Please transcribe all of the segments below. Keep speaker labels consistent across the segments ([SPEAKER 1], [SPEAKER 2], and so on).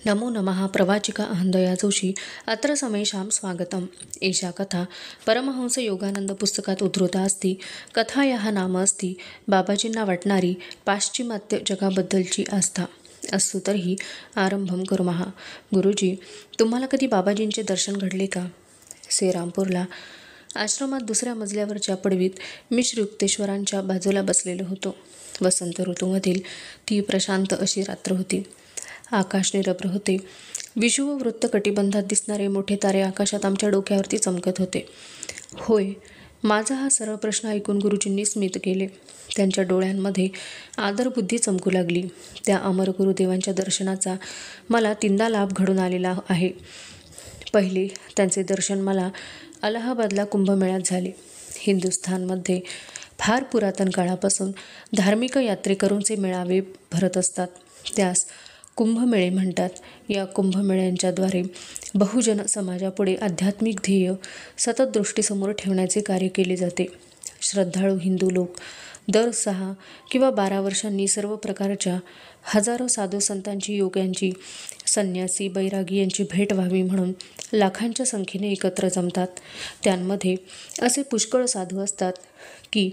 [SPEAKER 1] नमो नमः प्रवाचिका अहंदया जोशी अत्र समेषां स्वागतम्। एषा कथा परमहंस योगानंद पुस्तकात उद्धृता अस्ति। कथायाः नाम अस्ति बाबाजींना वाटणारी पाश्चिमात्य जगाबद्दलची आस्था। अस्तु तर्हि आरंभं कुर्मः। गुरुजी, तुम्हाला कधी बाबाजींचे दर्शन घडले का? श्रीरामपूरला आश्रमात दुसऱ्या मजल्यावरच्या पडवीत मी श्री युक्तेश्वरांच्या बाजूला बसलेलो होतो। वसंत ऋतूमधील ती प्रशांत अशी रात्र होती। आकाश निरभ्र होते। विषुववृत्त कटिबंधात दिसणारे मोठे तारे आकाशात आमच्या डोक्यावरती चमकत होते। होय, माझा हा सरळ प्रश्न ऐकून गुरुजींनी स्मित केले। त्यांच्या डोळ्यांमध्ये आदरबुद्धी चमकू लागली। त्या अमर गुरुदेवांच्या दर्शनाचा मला तीनदा लाभ घडून आलेला आहे। पहिले त्यांचे दर्शन मला अलाहाबादला कुंभमेळ्यात झाले। हिंदुस्थानमध्ये फार पुरातन काळापासून धार्मिक यात्रेकरूंचे मेळावे भरत असतात, त्यास कुंभमेळे म्हणतात। या कुंभमेळ्यांच्याद्वारे बहुजन समाजापुढे आध्यात्मिक ध्येय सतत दृष्टीसमोर ठेवण्याचे कार्य केले जाते। श्रद्धाळू हिंदू लोक दर 6 किंवा 12 वर्षांनी सर्व प्रकारच्या हजारो साधू संतांची, योग्यांची, संन्यासी, बैरागी यांची भेट व्हावी म्हणून लाखांच्या संख्येने एकत्र जमतात। त्यांमध्ये असे पुष्कळ साधू असतात की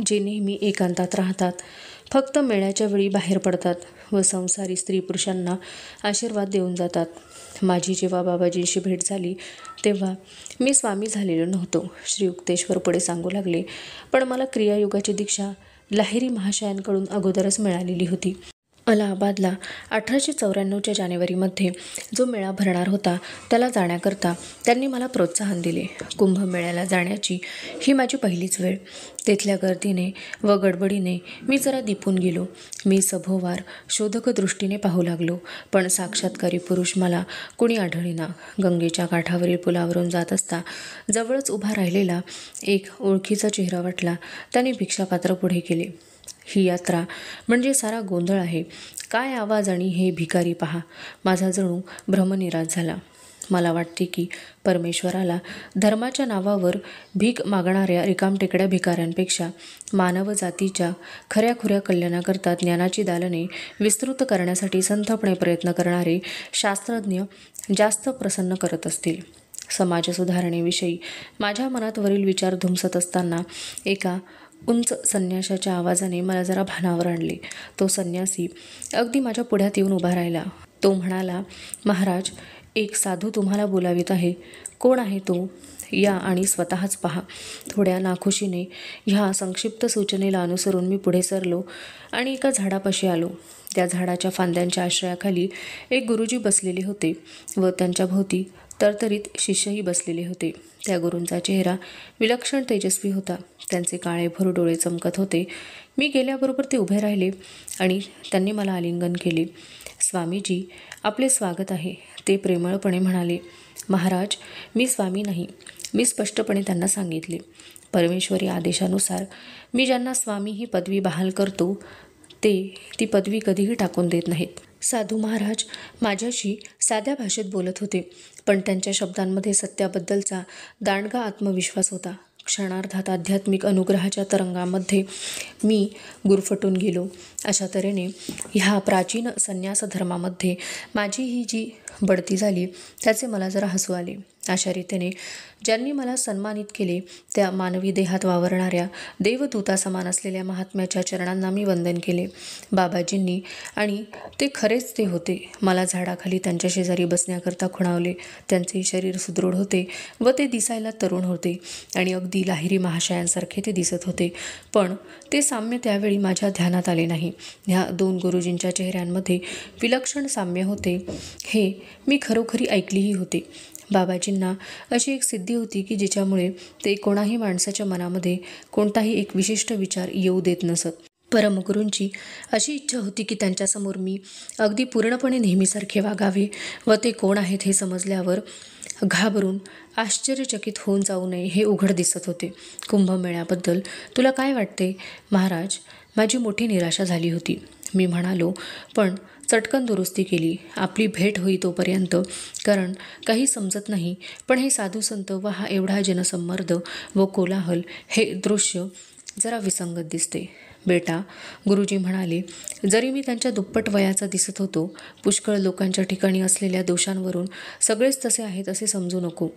[SPEAKER 1] जे नेहमी एकांतात राहतात, फक्त मेळ्याच्या वेळी बाहेर पडतात व संसारी स्त्री पुरुषांना आशीर्वाद देऊन जातात। माझी जेव्हा बाबाजींशी भेट झाली तेव्हा मी स्वामी झालेलो नव्हतो, श्री युक्तेश्वर पुढे सांगू लागले, पण मला क्रियायोगाची दीक्षा लाहिरी महाशयांकडून अगोदरच मिळालेली होती। अलाहाबादला 1894च्या जानेवारीमध्ये जो मेळा भरणार होता त्याला जाण्याकरता त्यांनी मला प्रोत्साहन दिले। कुंभमेळ्याला जाण्याची ही माझी पहिलीच वेळ। तिथल्या गर्दीने व गडबडीने मी जरा दिपून गेलो। मी सभोवार शोधक दृष्टीने पाहू लागलो, पण साक्षात्कारी पुरुष मला कोणी आढळेना। गंगेच्या काठावरील पुलावरून जात असता जवळच उभा राहिलेला एक ओळखीचा चेहरा वाटला। त्याने भिक्षापात्र पुढे केले। ही यात्रा म्हणजे सारा गोंधळ आहे। काय आवाज आणि हे भिकारी पहा। माझा जणू भ्रमनिरास झाला। मला वाटते की परमेश्वराला धर्माच्या नावावर भीक मागणाऱ्या रिकामटेकड्या भिकाऱ्यांपेक्षा मानव जातीच्या खऱ्याखुऱ्या कल्याणाकरता ज्ञानाची दालने विस्तृत करण्यासाठी संथपणे प्रयत्न करणारे शास्त्रज्ञ जास्त प्रसन्न करत असतील। समाजसुधारणेविषयी माझ्या मनात वरील विचार धुमसत असताना एका उंच संन्याशाच्या आवाजाने मला जरा भानावर आणले। तो संन्यासी अगदी माझ्या पुढ्यात येऊन उभा राहिला। तो म्हणाला, महाराज, एक साधू तुम्हाला बोलावित आहे। कोण आहे तो? या आणि स्वतःच पहा। थोड्या नाखुशीने ह्या संक्षिप्त सूचनेला अनुसरून मी पुढे सरलो आणि एका झाडापाशी आलो। त्या झाडाच्या फांद्यांच्या आश्रयाखाली एक गुरुजी बसलेले होते व त्यांच्या भोवती तरतरीत शिष्यही बसलेले होते। त्या गुरूंचा चेहरा विलक्षण तेजस्वी होता। त्यांचे काळेभोर डोळे चमकत होते। मी गेल्याबरोबर ते उभे राहिले आणि त्यांनी मला आलिंगन केले। स्वामीजी, आपले स्वागत आहे, ते प्रेमळपणे म्हणाले। महाराज, मी स्वामी नाही, मी स्पष्टपणे त्यांना सांगितले। परमेश्वरी आदेशानुसार मी ज्यांना स्वामी ही पदवी बहाल करतो ते ती पदवी कधीही टाकून देत नाहीत। साधू महाराज माझ्याशी साध्या भाषेत बोलत होते, पण त्यांच्या शब्दांमध्ये सत्याबद्दलचा दांडगा आत्मविश्वास होता। क्षणार्धात आध्यात्मिक अनुग्रहाच्या तरंगामध्ये मी गुरफटून गेलो। अशा तऱ्हेने ह्या प्राचीन संन्यास धर्मामध्ये माझी ही जी बढती झाली त्याचे मला जरा हसू आले। अशा रीतीने ज्यांनी मला सन्मानित केले त्या मानवी देहात वावरणाऱ्या देवदूता समान असलेल्या महात्म्याच्या चरणांना मी वंदन केले। बाबाजींनी, आणि ते खरेच ते होते, मला झाडाखाली त्यांच्या शेजारी बसण्याकरता खुणावले। त्यांचे शरीर सुदृढ होते व ते दिसायला तरुण होते आणि अगदी लाहिरी महाशयांसारखे ते दिसत होते, पण ते साम्य त्यावेळी माझ्या ध्यानात आले नाही। ह्या 2 गुरुजींच्या चेहऱ्यांमध्ये विलक्षण साम्य होते हे मी खरोखरी ऐकलेही होते। बाबाजींना अशी एक सिद्धी होती की जिच्यामुळे ते कोणाही माणसाच्या मनामध्ये कोणताही एक विशिष्ट विचार येऊ देत नसत। परमगुरूंची अशी इच्छा होती की त्यांच्यासमोर मी अगदी पूर्णपणे नेहमीसारखे वागावे व ते कोण आहेत हे समजल्यावर घाबरून आश्चर्यचकित होऊन जाऊ नये हे उघड दिसत होते। कुंभमेळ्याबद्दल तुला काय वाटते? महाराज, माझी मोठी निराशा झाली होती। मी म्हणालो, पण चटकन दुरुस्ती केली। आपली भेट होई तोपर्यंत, कारण काही समजत नाही, पण हे साधू संत व हा एवढा जनसंमर्द व कोलाहल, हे दृश्य जरा विसंगत दिसते। बेटा, गुरुजी म्हणाले, जरी मी त्यांच्या दुप्पट वयाचा दिसत होतो, पुष्कळ लोकांच्या ठिकाणी असलेल्या दोषांवरून सगळेच तसे आहेत असे समजू नको.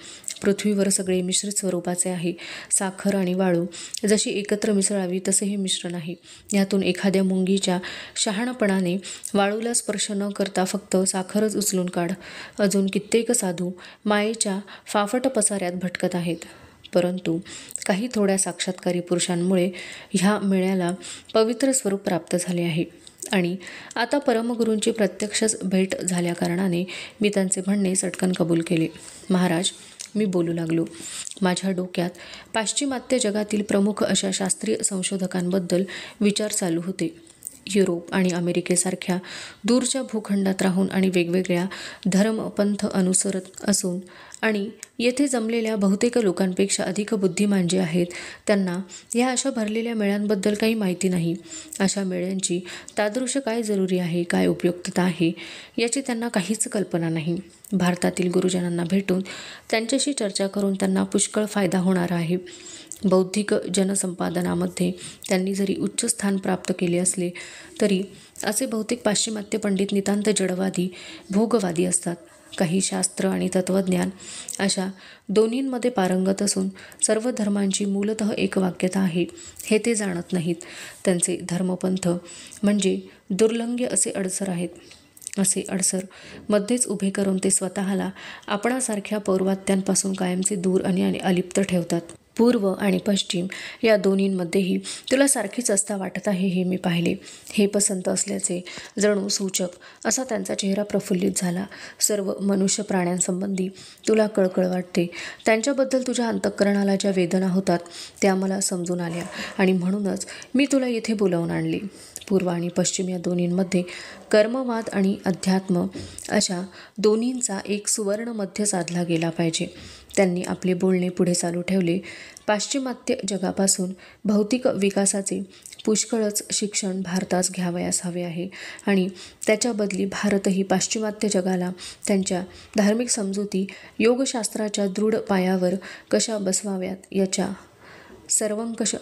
[SPEAKER 1] पृथ्वीवर सगळे मिश्रित स्वरूपाचे आहे. साखर आणि वाळू जशी एकत्र मिसळावी तसे हे मिश्रण आहे. यातून एखाद्या मुंगीच्या शहाणपणाने वाळूला स्पर्श न करता फक्त साखरच उचलून काढ. अजून कित्येक साधू मायेच्या फाफट पसाऱ्यात भटकत आहेत. परंतु काही थोड्या साक्षात्कारी पुरुषांमुळे ह्या मेळ्याला पवित्र स्वरूप प्राप्त झाले आहे आणि आता परमगुरूंची प्रत्यक्षच भेट झाल्याकारणाने मी त्यांचे म्हणणे चटकन कबूल केले. महाराज, मी बोलू लागलो. माझ्या डोक्यात पाश्चिमात्य जगातील प्रमुख अशा शास्त्रीय संशोधकांबद्दल विचार चालू होते. युरोप आणि अमेरिकेसारख्या दूरच्या भूखंडात राहून आणि वेगवेगळ्या धर्मपंथ अनुसरत असून आणि येथे जमलेल्या बहुतेक लोकांपेक्षा अधिक बुद्धिमान जे आहेत त्यांना ह्या अशा भरलेल्या मेळ्यांबद्दल काही माहिती नाही. अशा मेळ्यांची तादृश काय जरुरी आहे, काय उपयुक्तता आहे याची त्यांना काहीच कल्पना नाही. भारतातील गुरुजनांना भेटून त्यांच्याशी चर्चा करून त्यांना पुष्कळ फायदा होणार आहे. बौद्धिक जनसंपादनामध्ये त्यांनी जरी उच्च स्थान प्राप्त केले असले तरी असे बहुतेक पाश्चिमात्य पंडित नितांत जडवादी, भोगवादी असतात. काही शास्त्र आणि तत्त्वज्ञान अशा दोन्हींमध्ये पारंगत असून सर्व धर्मांची मूलतः एकवाक्यता आहे हे ते जाणत नाहीत. त्यांचे धर्मपंथ म्हणजे दुर्लंघ्य असे अडसर आहेत. असे अडसर मध्येच उभे करून ते स्वतःला आपणासारख्या पौर्वात्यांपासून कायमचे दूर आणि अलिप्त ठेवतात. पूर्व आणि पश्चिम या दोन्हींमध्येही तुला सारखीच आस्था वाटत आहे हे मी पाहिले. हे पसंत असल्याचे जणू सूचक असा त्यांचा चेहरा प्रफुल्लित झाला. सर्व मनुष्य प्राण्यांसंबंधी तुला कळकळ वाटते. त्यांच्याबद्दल तुझ्या अंतःकरणाला ज्या वेदना होतात त्या मला समजून आल्या आणि म्हणूनच मी तुला येथे बोलावून आणले. पूर्व आणि पश्चिम या दोन्हींमध्ये कर्मवाद आणि अध्यात्म अशा दोन्हींचा एक सुवर्ण मध्य साधला गेला पाहिजे. त्यांनी आपले बोलणे पुढे चालू ठेवले. पाश्चिमात्य जगापासून भौतिक विकासाचे पुष्कळच शिक्षण भारतास घ्यावयास हवे आहे आणि त्याच्या बदली भारतही पाश्चिमात्य जगाला त्यांच्या धार्मिक समजुती योगशास्त्राच्या दृढ पायावर कशा बसवाव्यात याच्या सर्वंकष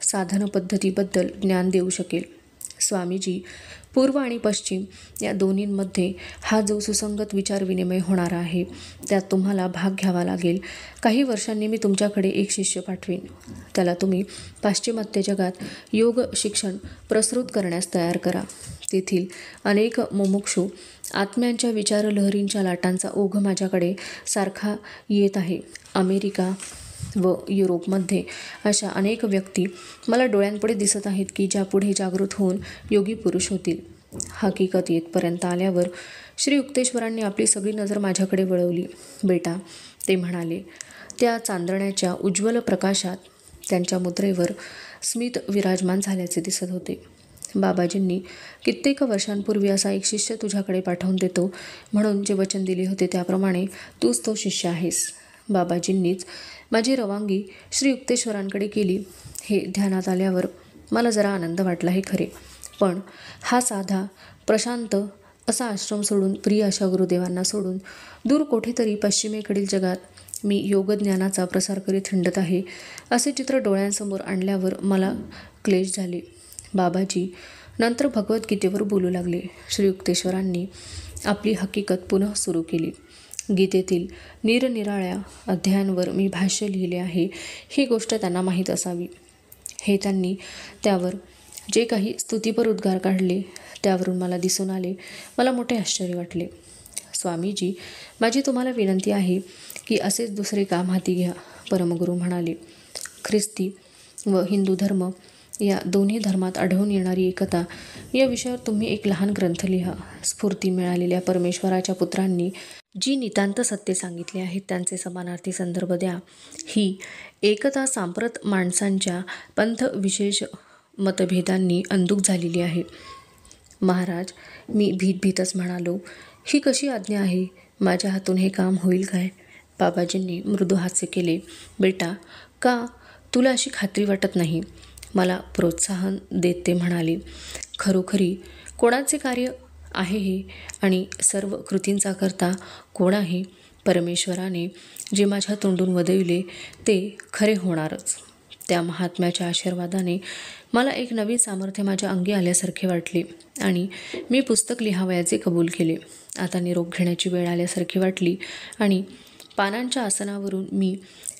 [SPEAKER 1] साधन पद्धतीबद्दल ज्ञान देऊ शकेल. स्वामीजी, पूर्व आणि पश्चिम या दोन्हींमध्ये हा जो सुसंगत विचारविनिमय होणार आहे त्यात तुम्हाला भाग घ्यावा लागेल. काही वर्षांनी मी तुमच्याकडे एक शिष्य पाठवीन. त्याला तुम्ही पाश्चिमात्य जगात योग शिक्षण प्रसृत करण्यास तयार करा. तेथील अनेक मुमुक्षू आत्म्यांच्या विचारलहरींच्या लाटांचा ओघ माझ्याकडे सारखा येत आहे. अमेरिका व युरोपमध्ये अशा अनेक व्यक्ती मला डोळ्यांपुढे दिसत आहेत की ज्या पुढे जागृत होऊन योगी पुरुष होतील. हकीकत येथपर्यंत आल्यावर श्री युक्तेश्वरांनी आपली सगळी नजर माझ्याकडे वळवली. बेटा, ते म्हणाले, त्या चांदण्याच्या उज्ज्वल प्रकाशात त्यांच्या मुद्रेवर स्मित विराजमान झाल्याचे दिसत होते. बाबाजींनी कित्येक वर्षांपूर्वी असा एक शिष्य तुझ्याकडे पाठवून देतो म्हणून जे वचन दिले होते त्याप्रमाणे तूच तो शिष्य आहेस. बाबाजींनीच माझी रवानगी श्री युक्तेश्वरांकडे केली. हे ध्यानात आल्यावर मला जरा आनंद वाटला हे खरे, पण हा साधा प्रशांत असा आश्रम सोडून, प्रिय अशा गुरुदेवांना सोडून दूर कुठेतरी पश्चिमेकडील जगात मी योगज्ञानाचा प्रसार करीत हिंडत आहे असे चित्र डोळ्यांसमोर आणल्यावर मला क्लेश झाले. बाबाजी नंतर भगवद्गीतेवर बोलू लागले. श्री युक्तेश्वरांनी आपली हकीकत पुन्हा सुरू केली. गीतेतील निरनिराळ्या अध्यायांवर मी भाष्य लिहिले आहे ही गोष्ट त्यांना माहीत असावी. हे त्यांनी त्यावर जे काही स्तुतीपर उद्गार काढले त्यावरून मला दिसून आले. मला मोठे आश्चर्य वाटले. स्वामीजी, माझी तुम्हाला विनंती आहे की असेच दुसरे काम हाती घ्या. परमगुरू म्हणाले, ख्रिस्ती व हिंदू धर्म या दोन्ही धर्मात आढळून येणारी एकता या विषयावर तुम्ही एक लहान ग्रंथ लिहा. स्फूर्ती मिळालेल्या परमेश्वराच्या पुत्रांनी जी नितांत सत्य सांगितले आहेत त्यांचे समानार्थी संदर्भ द्या. ही एकता सांप्रत माणसांच्या पंथ विशेष मतभेदांनी अंधुक झालेली आहे. महाराज, मी भीतच म्हणालो, ही कशी आज्ञा आहे? माझ्या हातून हे काम होईल काय? बाबाजींनी मृदू हास्य केले. बेटा, का तुला अशी खात्री वाटत नाही? मला प्रोत्साहन देत ते म्हणाले, खरोखरी कोणाचे कार्य आहे हे आणि सर्व कृतींचा करता कोण आहे? परमेश्वराने जे माझ्या तोंडून वदविले ते खरे होणारच. त्या महात्म्याच्या आशीर्वादाने मला एक नवीन सामर्थ्य माझ्या अंगी आल्यासारखे वाटले आणि मी पुस्तक लिहावयाचे कबूल केले. आता निरोप घेण्याची वेळ आल्यासारखी वाटली आणि पानांच्या आसनावरून मी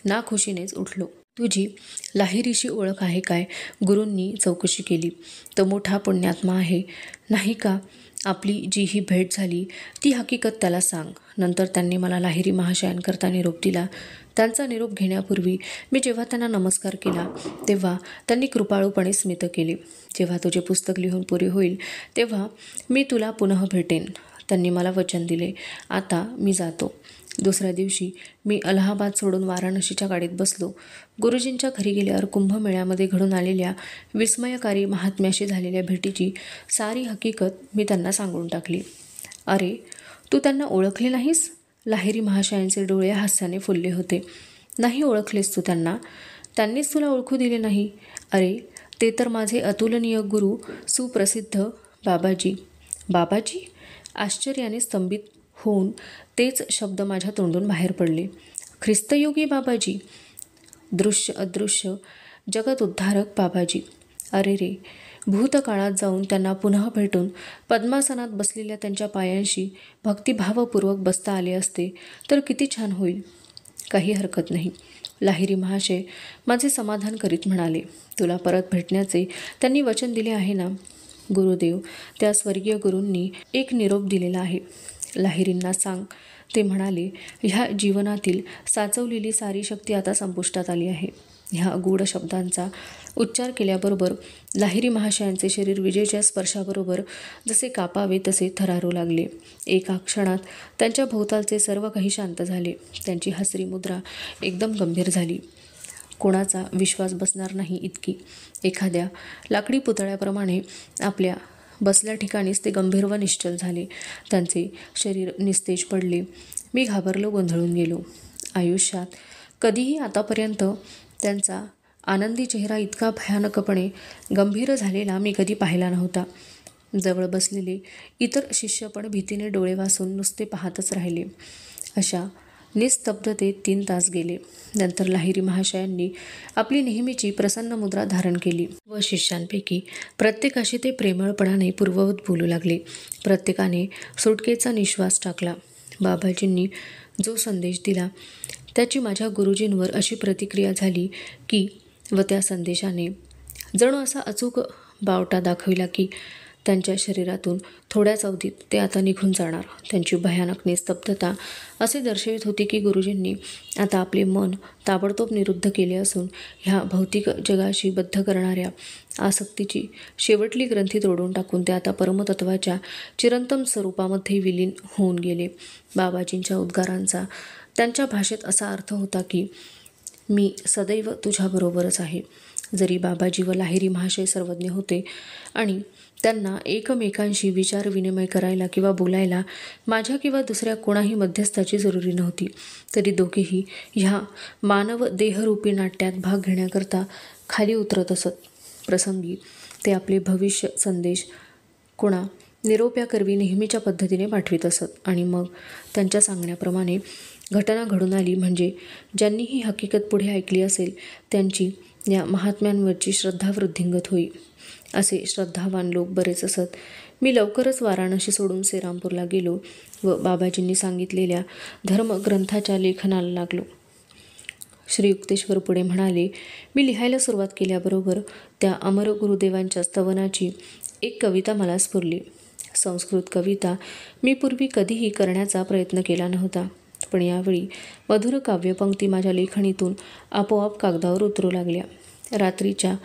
[SPEAKER 1] नाखुशीनेच उठलो. तुझी लाहिरीशी ओळख आहे काय? गुरूंनी चौकशी केली. तो मोठा पुण्यात्मा आहे नाही का? आपली जी ही भेट झाली ती हकीकत त्याला सांग. नंतर त्यांनी मला लाहिरी महाशयांकरता निरोप दिला. त्यांचा निरोप घेण्यापूर्वी मी जेव्हा त्यांना नमस्कार केला तेव्हा त्यांनी कृपाळूपणे स्मित केले. जेव्हा तुझे पुस्तक लिहून पुरे होईल तेव्हा मी तुला पुनः भेटेन. त्यांनी मला वचन दिले. आता मी जातो. दुसऱ्या दिवशी मी अलाहाबाद सोडून वाराणसीच्या गाडीत बसलो. गुरुजींच्या घरी गेल्यावर कुंभमेळ्यामध्ये घडून आलेल्या विस्मयकारी महात्म्याशी झालेल्या भेटीची सारी हकीकत मी त्यांना सांगून टाकली. अरे, तू त्यांना ओळखले नाहीस? लाहिरी महाशयांचे डोळे हास्याने फुलले होते. नाही ओळखलेस तू त्यांना? त्यांनीच तुला ओळखू दिले नाही? अरे, ते तर माझे अतुलनीय गुरु, सुप्रसिद्ध बाबाजी. बाबाजी? आश्चर्याने स्तंभित होऊन तेच शब्द माझ्या तोंडून बाहेर पडले. ख्रिस्तयोगी बाबाजी, दृश्य अदृश्य जगत उद्धारक बाबाजी. अरे रे, भूतकाळात जाऊन त्यांना पुन्हा भेटून पद्मासनात बसलेल्या त्यांच्या पायांशी भक्तिभावपूर्वक बसता आले असते तर किती छान होईल. काही हरकत नाही. लाहिरी महाशय माझे समाधान करीत म्हणाले. तुला परत भेटण्याचे त्यांनी वचन दिले आहे ना? गुरुदेव, त्या स्वर्गीय गुरूंनी एक निरोप दिलेला आहे. लाहिरींना सांग. ते म्हणाले, ह्या जीवनातील साचवलेली सारी शक्ती आता संपुष्टात आली आहे. ह्या गूढ शब्दांचा उच्चार केल्याबरोबर लाहिरी महाशयांचे शरीर विजेच्या स्पर्शाबरोबर जसे कापावे तसे थरारू लागले. एका क्षणात त्यांच्या भोवतालचे सर्व काही शांत झाले. त्यांची हसरी मुद्रा एकदम गंभीर झाली. कोणाचा विश्वास बसणार नाही इतकी. एखाद्या लाकडी पुतळ्याप्रमाणे आपल्या बसल्या ठिकाणीच ते गंभीर व निश्चल झाले. त्यांचे शरीर निस्तेज पडले. मी घाबरलो, गोंधळून गेलो. आयुष्यात कधीही आतापर्यंत त्यांचा आनंदी चेहरा इतका भयानकपणे गंभीर झालेला मी कधी पाहिला नव्हता. जवळ बसलेले इतर शिष्य पण भीतीने डोळे वासून नुसते पाहतच राहिले. अशा निस्तब्धतेत 3 तास गेले. नंतर लाहिरी महाशयांनी आपली नेहमीची प्रसन्न मुद्रा धारण केली व शिष्यांपैकी प्रत्येकाशी ते प्रेमळपणाने पूर्ववत बोलू लागले. प्रत्येकाने सुटकेचा निश्वास टाकला. बाबाजींनी जो संदेश दिला त्याची माझ्या गुरुजींवर अशी प्रतिक्रिया झाली की व त्या संदेशाने जणू असा अचूक बावटा दाखविला की त्यांच्या शरीरातून थोड्याच अवधीत ते आता निघून जाणार. त्यांची भयानक निस्तब्धता असे दर्शवित होती की गुरुजींनी आता आपले मन ताबडतोब निरुद्ध केले असून ह्या भौतिक जगाशी बद्ध करणाऱ्या आसक्तीची शेवटली ग्रंथी तोडून टाकून ते आता परमतत्वाच्या चिरंतन स्वरूपामध्ये विलीन होऊन गेले. बाबाजींच्या उद्गारांचा त्यांच्या भाषेत असा अर्थ होता की मी सदैव तुझ्याबरोबरच आहे. जरी बाबाजी व लाहिरी महाशय सर्वज्ञ होते आणि त्यांना एकमेकांशी विचार विनिमय करायला किंवा बोलायला माझ्या किंवा दुसऱ्या कोणाही मध्यस्थाची जरुरी नव्हती, तरी दोघेही ह्या मानव देहरूपी नाट्यात भाग घेण्याकरता खाली उतरत असत. प्रसंगी ते आपले भविष्य संदेश कोणा निरोप्याकरवी नेहमीच्या पद्धतीने पाठवित असत आणि मग त्यांच्या सांगण्याप्रमाणे घटना घडून आली म्हणजे ज्यांनी ही हकीकत पुढे ऐकली असेल त्यांची या महात्म्यांवरची श्रद्धा वृद्धिंगत होई. असे श्रद्धावान लोक बरेच असत. मी लवकरच वाराणसी सोडून सेरामपूरला गेलो व बाबाजींनी सांगितलेल्या धर्मग्रंथाच्या लेखनाला लागलो. श्री युक्तेश्वर पुढे म्हणाले, मी लिहायला सुरुवात केल्याबरोबर त्या अमर गुरुदेवांच्या स्तवनाची एक कविता मला स्फुरली. संस्कृत कविता मी पूर्वी कधीही करण्याचा प्रयत्न केला नव्हता, पण यावेळी मधुर काव्यपंक्ती माझ्या लेखणीतून आपोआप कागदावर उतरू लागल्या. रात्रीच्या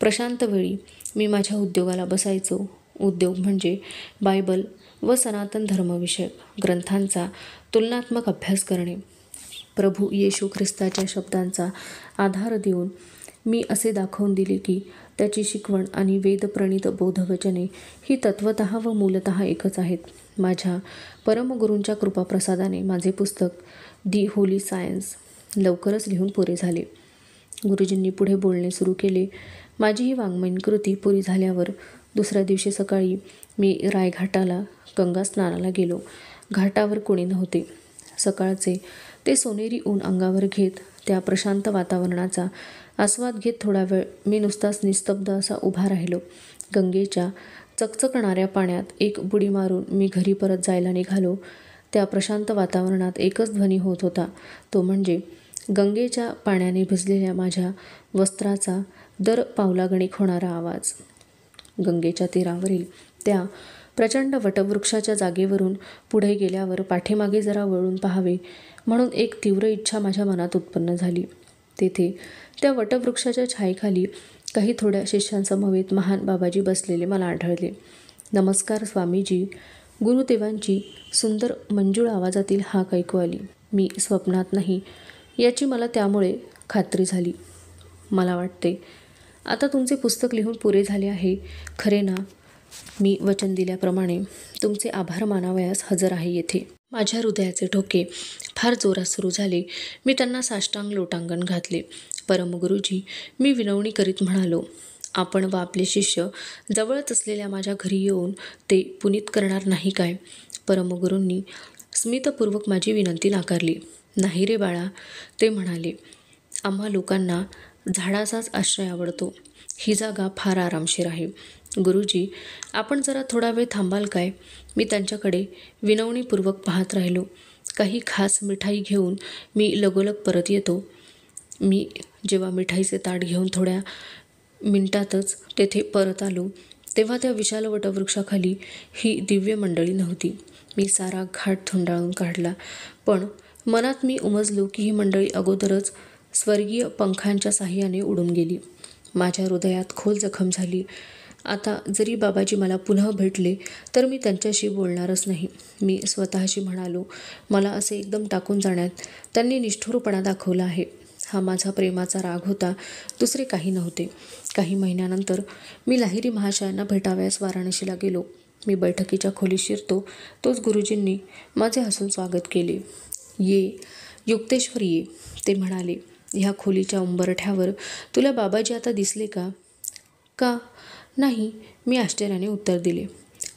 [SPEAKER 1] प्रशांत वेळी मी माझ्या उद्योगाला बसायचो. उद्योग म्हणजे बायबल व सनातन धर्मविषयक ग्रंथांचा तुलनात्मक अभ्यास करणे. प्रभू येशू ख्रिस्ताच्या शब्दांचा आधार देऊन मी असे दाखवून दिले की त्याची शिकवण आणि वेदप्रणीत बोधवचने ही तत्वतः व मूलतः एकच आहेत. माझ्या परमगुरूंच्या कृपाप्रसादाने माझे पुस्तक दी होली सायन्स लवकरच लिहून पुरे झाले. गुरुजींनी पुढे बोलणे सुरू केले. माझी ही वाङ्मयीन कृती पुरी झाल्यावर दुसऱ्या दिवशी सकाळी मी रायघाटाला गंगा स्नानाला गेलो. घाटावर कोणी नव्हते. सकाळचे ते सोनेरी ऊन अंगावर घेत त्या प्रशांत वातावरणाचा आस्वाद घेत थोडा वेळ मी नुसताच निस्तब्ध असा उभा राहिलो. गंगेच्या चकचकणाऱ्या पाण्यात एक बुडी मारून मी घरी परत जायला निघालो. त्या प्रशांत वातावरणात एकच ध्वनी होत होता, तो म्हणजे गंगेच्या पाण्याने भिजलेल्या माझ्या वस्त्राचा दर पावलागणिक होणारा आवाज. गंगेच्या तीरावरील त्या प्रचंड वटवृक्षाच्या जागेवरून पुढे गेल्यावर पाठीमागे जरा वळून पाहावे म्हणून एक तीव्र इच्छा माझ्या मनात उत्पन्न झाली. तेथे त्या वटवृक्षाच्या छायेखाली काही थोड्या शिष्यांसमवेत महान बाबाजी बसलेले मला आढळले. नमस्कार स्वामीजी, गुरुदेवांची सुंदर मंजूळ आवाजातील हाक ऐकू आली. मी स्वप्नात नाही याची मला त्यामुळे खात्री झाली. मला वाटते आता तुमचे पुस्तक लिहून पुरे झाले आहे, खरे ना? मी वचन दिल्याप्रमाणे तुमचे आभार मानावयास हजर आहे येथे. माझ्या हृदयाचे ठोके फार जोरात सुरू झाले. मी त्यांना साष्टांग लोटांगण घातले. परमगुरुजी, मी विनवणी करीत म्हणालो, आपण व आपले शिष्य जवळच असलेल्या माझ्या घरी येऊन ते पुनीत करणार नाही काय? परमगुरूंनी स्मितपूर्वक माझी विनंती नाकारली. नाही रे बाळा, ते म्हणाले, आम्हा लोकांना झाडाचाच आश्रय आवडतो. ही जागा फार आरामशीर आहे. गुरुजी, आपण जरा थोडा वेळ थांबाल काय? मी त्यांच्याकडे विनवणीपूर्वक पाहत राहिलो. काही खास मिठाई घेऊन मी लगोलग परत येतो. मी जेव्हा मिठाईचे ताट घेऊन थोड्या मिनिटातच तेथे परत आलो तेव्हा त्या विशाल वटवृक्षाखाली ही दिव्य मंडळी नव्हती. मी सारा घाट धुंडाळून काढला, पण मनात मी उमजलो की ही मंडळी अगोदरच स्वर्गीय पंखांच्या साह्याने उडून गेली. माझ्या हृदयात खोल जखम झाली. आता जरी बाबाजी मला पुन्हा भेटले तर मी त्यांच्याशी बोलणारच नाही. मी स्वतःशी म्हणालो, मला असे एकदम टाकून जाण्यात त्यांनी निष्ठुरपणा दाखवला आहे. हा माझा प्रेमाचा राग होता, दुसरे काही नव्हते. काही महिन्यानंतर मी लाहिरी महाशयांना भेटावयास वाराणसीला गेलो. मी बैठकीच्या खोलीत शिरतो तोच गुरुजींनी माझे हसून स्वागत केले. ये युक्तेश्वर ये, ते म्हणाले. ह्या खोलीच्या उंबरठ्यावर तुला बाबाजी आता दिसले का? का नाही, मी आश्चर्याने उत्तर दिले.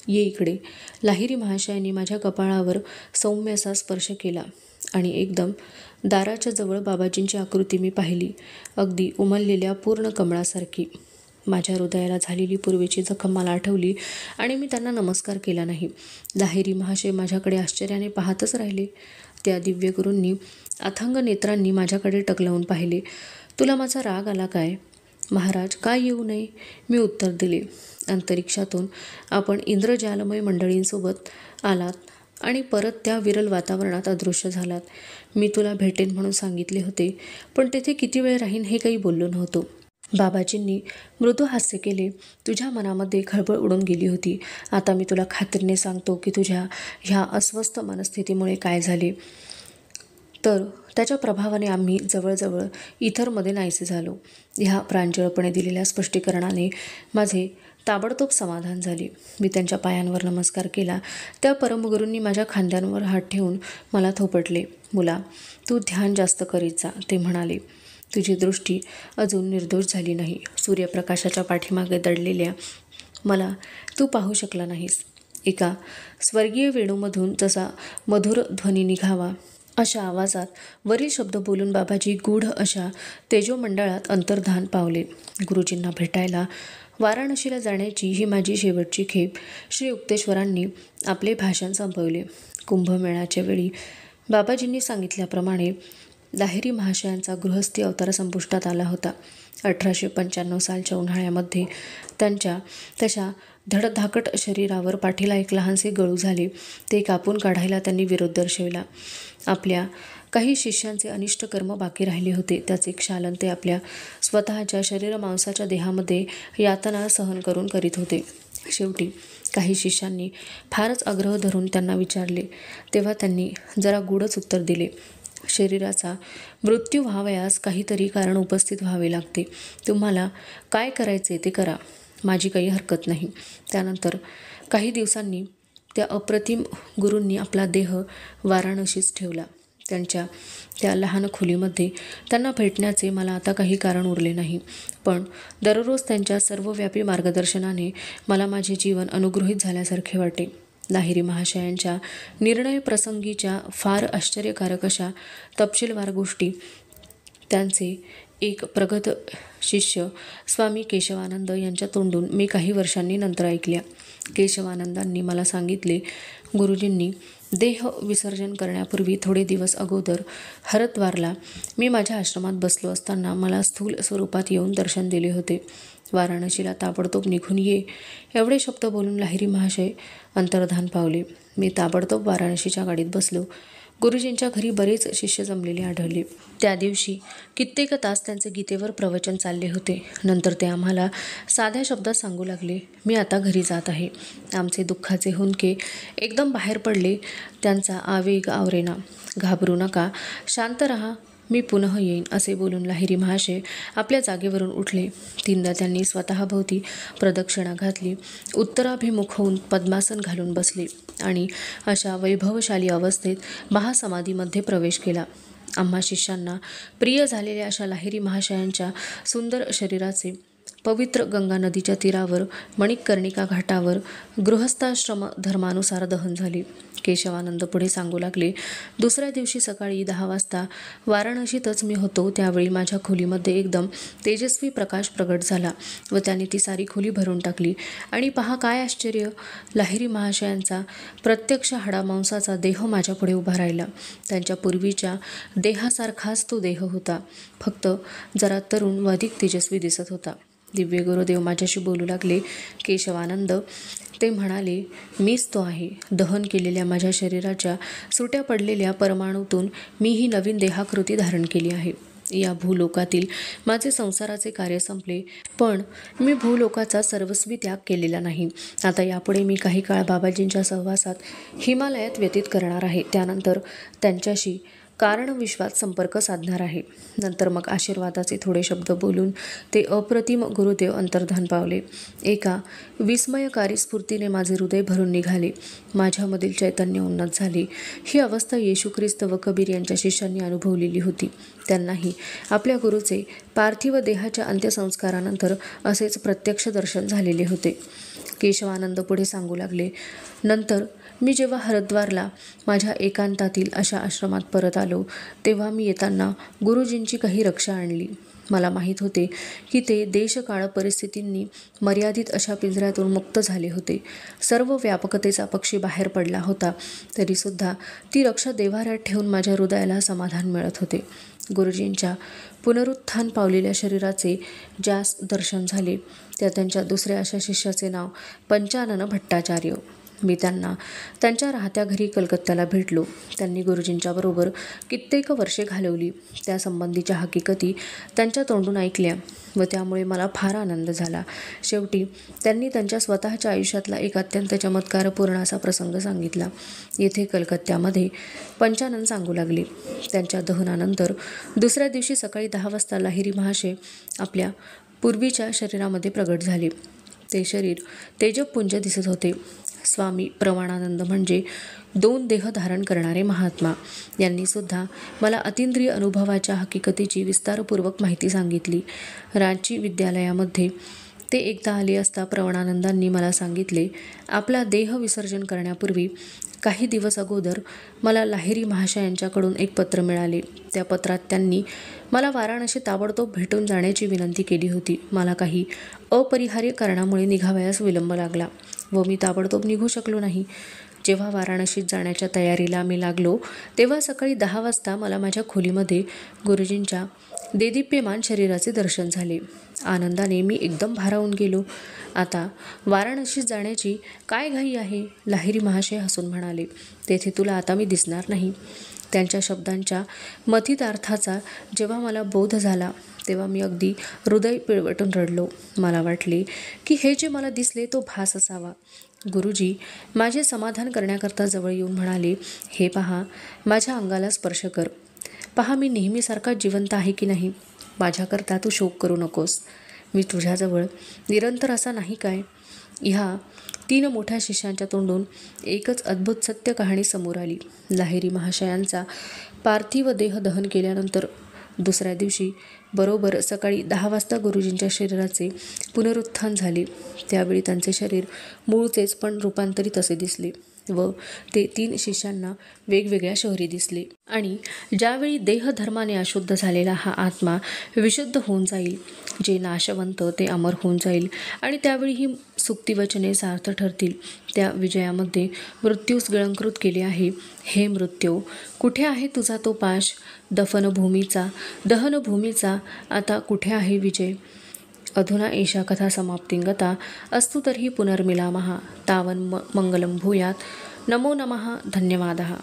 [SPEAKER 1] ये इकडे. लाहिरी महाशयांनी माझ्या कपाळावर सौम्य असा स्पर्श केला आणि एकदम दाराच्या जवळ बाबाजींची आकृती मी पाहिली, अगदी उमललेल्या पूर्ण कमळासारखी. माझ्या हृदयाला झालेली पूर्वीची जखम मला आठवली आणि मी त्यांना नमस्कार केला नाही. लाहिरी महाशय माझ्याकडे आश्चर्याने पाहतच राहिले. त्या दिव्य गुरूंनी अथांग नेत्रांनी माझ्याकडे टकलावून पाहिले. तुला माझा राग आला काय? महाराज, काय येऊ नये? मी उत्तर दिले. अंतरिक्षातून आपण इंद्रजालमय मंडळींसोबत आलात आणि परत त्या विरल वातावरणात अदृश्य झालात. मी तुला भेटेन म्हणून सांगितले होते, पण तेथे किती वेळ राहीन हे काही बोललो नव्हतो. बाबाजींनी मृदू हास्य केले. तुझ्या मनामध्ये खळबळ उडून गेली होती. आता मी तुला खात्रीने सांगतो की तुझ्या ह्या अस्वस्थ मनस्थितीमुळे काय झाले, तर त्याच्या प्रभावाने आम्ही जवळजवळ इथरमध्ये नाहीसे झालो. ह्या प्रांजळपणे दिलेल्या स्पष्टीकरणाने माझे ताबडतोब समाधान झाले. मी त्यांच्या पायांवर नमस्कार केला. त्या परमगुरूंनी माझ्या खांद्यांवर हात ठेवून मला थोपटले. मुला, तू ध्यान जास्त करीत जा, ते म्हणाले. तुझी दृष्टी अजून निर्दोष झाली नाही. सूर्यप्रकाशाच्या पाठीमागे दडलेल्या मला तू पाहू शकला नाहीस. एका स्वर्गीय वेणूमधून जसा मधुर ध्वनी निघावा अशा आवाजात वरील शब्द बोलून बाबाजी गूढ अशा तेजोमंडळात अंतर्धान पावले. गुरुजींना भेटायला वाराणसीला जाण्याची ही माझी शेवटची खेप. श्री युक्तेश्वरांनी आपले भाषण संपवले. कुंभमेळ्याच्या वेळी बाबाजींनी सांगितल्याप्रमाणे लाहिरी महाशयांचा गृहस्थी अवतार संपुष्टात आला होता. 1895 सालच्या उन्हाळ्यामध्ये त्यांच्या तशा धडधाकट शरीरावर पाठीला एक लहानसे गळू झाले. ते कापून काढायला त्यांनी विरोध दर्शविला. आपल्या काही शिष्यांचे अनिष्ट कर्म बाकी राहिले होते, त्याचे क्षालन ते आपल्या स्वतःच्या शरीरमांसाच्या देहामध्ये यातना सहन करून करीत होते. शेवटी काही शिष्यांनी फारच आग्रह धरून त्यांना विचारले, तेव्हा त्यांनी जरा गूढच उत्तर दिले. शरीराचा मृत्यू व्हावयास काहीतरी कारण उपस्थित व्हावे लागते. तुम्हाला काय करायचे ते करा, माझी काही हरकत नाही. त्यानंतर काही दिवसांनी त्या अप्रतिम गुरूंनी आपला देह वाराणसीच ठेवला. त्यांच्या त्या लहान खोलीमध्ये त्यांना भेटण्याचे मला आता काही कारण उरले नाही, पण दररोज त्यांच्या सर्वव्यापी मार्गदर्शनाने मला माझे जीवन अनुगृहीत झाल्यासारखे वाटे. लाहिरी महाशयांच्या निर्णय प्रसंगीच्या फार आश्चर्यकारक अशा तपशीलवार गोष्टी त्यांचे एक प्रगत शिष्य स्वामी केशवानंद यांच्या तोंडून मी काही वर्षांनी नंतर ऐकल्या. केशवानंदांनी मला सांगितले, गुरुजींनी देह विसर्जन करण्यापूर्वी थोडे दिवस अगोदर हरिद्वारला मी माझ्या आश्रमात बसलो असताना मला स्थूल स्वरूपात येऊन दर्शन दिले होते. वाराणसीला ताबडतोब निघून ये एवढे शब्द बोलून लाहिरी महाशय अंतर्धान पावले. मी ताबडतोब वाराणसीच्या गाडीत बसलो. गुरुजींच्या घरी बरेच शिष्य जमलेले आढळले. त्या दिवशी कित्येक तास त्यांचे गीतेवर प्रवचन चालले होते. नंतर ते आम्हाला साध्या शब्दात सांगू लागले, मी आता घरी जात आहे. आमचे दुःखाचे हुंदके एकदम बाहेर पडले. त्यांचा आवेग आवरेना. घाबरू नका, शांत रहा, मी पुनः येईन असे बोलून लाहिरी महाशय आपल्या जागेवरून उठले. 3दा त्यांनी स्वतःभोवती प्रदक्षिणा घातली. उत्तराभिमुख होऊन पद्मासन घालून बसले आणि अशा वैभवशाली अवस्थेत महासमाधीमध्ये प्रवेश केला. आम्हा शिष्यांना प्रिय झालेल्या अशा लाहिरी महाशयांच्या सुंदर शरीराचे पवित्र गंगा नदीच्या तीरावर मणिकर्णिका घाटावर गृहस्थाश्रम धर्मानुसार दहन झाले. केशवानंद पुढे सांगू लागले, दुसऱ्या दिवशी सकाळी 10 वाजता वाराणसीतच मी होतो. त्यावेळी माझ्या खोलीमध्ये एकदम तेजस्वी प्रकाश प्रगट झाला व त्याने ती सारी खोली भरून टाकली. आणि पहा काय आश्चर्य, लाहिरी महाशयांचा प्रत्यक्ष हाडामांसाचा देह माझ्यापुढे उभा राहिला. त्यांच्या पूर्वीच्या देहासारखाच तो देह होता, फक्त जरा तरुण व अधिक तेजस्वी दिसत होता. दिव्य गुरुदेव माझ्याशी बोलू लागले. केशवानंद, ते म्हणाले, मीच तो आहे. दहन केलेल्या माझ्या शरीराच्या सुट्या पडलेल्या परमाणूतून मी ही नवीन देहाकृती धारण केली आहे. या भूलोकातील माझे संसाराचे कार्य संपले, पण मी भूलोकाचा सर्वस्वी त्याग केलेला नाही. आता यापुढे मी काही काळ बाबाजींच्या सहवासात हिमालयात व्यतीत करणार आहे. त्यानंतर त्यांच्याशी कारणविश्वात संपर्क साधणार आहे. नंतर मग आशीर्वादाचे थोडे शब्द बोलून ते अप्रतिम गुरुदेव अंतर्धान पावले. एका विस्मयकारी स्फूर्तीने माझे हृदय भरून निघाले. माझ्यामधील चैतन्य उन्नत झाले. ही अवस्था येशू ख्रिस्त व कबीर यांच्या शिष्यांनी अनुभवलेली होती. त्यांनाही आपल्या गुरुचे पार्थिव देहाच्या अंत्यसंस्कारानंतर असेच प्रत्यक्ष दर्शन झालेले होते. केशवानंद पुढे सांगू लागले, नंतर मी जेव्हा हरिद्वारला माझ्या एकांतातील अशा आश्रमात परत आलो, तेव्हा मी येताना गुरुजींची काही रक्षा आणली. मला माहीत होते की ते देशकाळ परिस्थितींनी मर्यादित अशा पिंजऱ्यातून मुक्त झाले होते. सर्व व्यापकतेचा पक्षी बाहेर पडला होता, तरीसुद्धा ती रक्षा देव्हाऱ्यात ठेवून माझ्या हृदयाला समाधान मिळत होते. गुरुजींच्या पुनरुत्थान पावलेल्या शरीराचे ज्यास दर्शन झाले, त्या त्यांच्या दुसऱ्या अशा शिष्याचे नाव पंचानन भट्टाचार्य. मी त्यांना त्यांच्या राहत्या घरी कलकत्त्याला भेटलो. त्यांनी गुरुजींच्या बरोबर कित्येक वर्षे घालवली. त्यासंबंधीच्या हकीकती त्यांच्या तोंडून ऐकल्या व त्यामुळे मला फार आनंद झाला. शेवटी त्यांनी त्यांच्या स्वतःच्या आयुष्यातला एक अत्यंत चमत्कारपूर्ण असा प्रसंग सांगितला. येथे कलकत्त्यामध्ये पंचानन सांगू लागले, त्यांच्या दहनानंतर दुसऱ्या दिवशी सकाळी 10 वाजता लाहिरी महाशय आपल्या पूर्वीच्या शरीरामध्ये प्रगट झाले. ते शरीर तेजपुंज दिसत होते. स्वामी प्रमाणानंद म्हणजे 2 देह धारण करणारे महात्मा. यांनी सुद्धा मला अतिंद्रिय अनुभवाच्या हकीकतीची विस्तारपूर्वक माहिती सांगितली. रांची विद्यालयामध्ये ते एकदा आले असता प्रवणानंदांनी मला सांगितले, आपला देह विसर्जन करण्यापूर्वी काही दिवस अगोदर मला लाहिरी महाशयांच्याकडून एक पत्र मिळाले. त्या पत्रात त्यांनी मला वाराणसी ताबडतोब भेटून जाण्याची विनंती केली होती. मला काही अपरिहार्य कारणामुळे निघावयास विलंब लागला व मी ताबडतोब निघू शकलो नाही. जेव्हा वाराणसीत जाण्याच्या तयारीला मी लागलो, तेव्हा सकाळी 10 वाजता मला माझ्या खोलीमध्ये गुरुजींच्या देदीप्यमान शरीराचे दर्शन झाले. आनंदाने मी एकदम भारावून गेलो. आता वाराणसीत जाण्याची काय घाई आहे? लाहिरी महाशय हसून म्हणाले, तेथे तुला आता मी दिसणार नाही. त्यांच्या शब्दांच्या मथितार्थाचा जेव्हा मला बोध झाला, तेव्हा मी अगदी हृदय पिळवटून रडलो. मला वाटले की हे जे मला दिसले तो भास असावा. गुरुजी माझे समाधान करण्याकरता जवळ येऊन म्हणाले, हे पहा, माझ्या अंगाला स्पर्श कर. पहा, मी नेहमीसारखा जिवंत आहे की नाही. माझ्याकरता तू शोक करू नकोस. मी तुझ्याजवळ निरंतर असा नाही काय? ह्या 3 मोठ्या शिष्यांच्या तोंडून एकच अद्भुत सत्य कहाणी समोर आली. लाहिरी महाशयांचा पार्थिव देह दहन केल्यानंतर दुसऱ्या दिवशी बरोबर सकाळी 10 वाजता गुरुजींच्या शरीराचे पुनरुत्थान झाले. त्यावेळी त्यांचे शरीर मूळचेच पण रूपांतरित असे दिसले. व ते 3 शिष्यांना वेगवेगळ्या शहरी दिसले. आणि ज्यावेळी देहधर्माने अशुद्ध झालेला हा आत्मा विशुद्ध होऊन जाईल, जे नाशवंत ते अमर होऊन जाईल आणि त्यावेळी ही सुक्तिवचने सार्थ ठरतील. त्या विजयामध्ये मृत्यूस गिळंकृत केले आहे. हे मृत्यू, कुठे आहे तुझा तो पाश दहनभूमीचा आता कुठे आहे विजय? अधुना एषा कथा समाप्तिंगता अस्तु तर्हि पुनर्मिलामः तावन् मंगलं भूयात्. नमो नमः. धन्यवादः.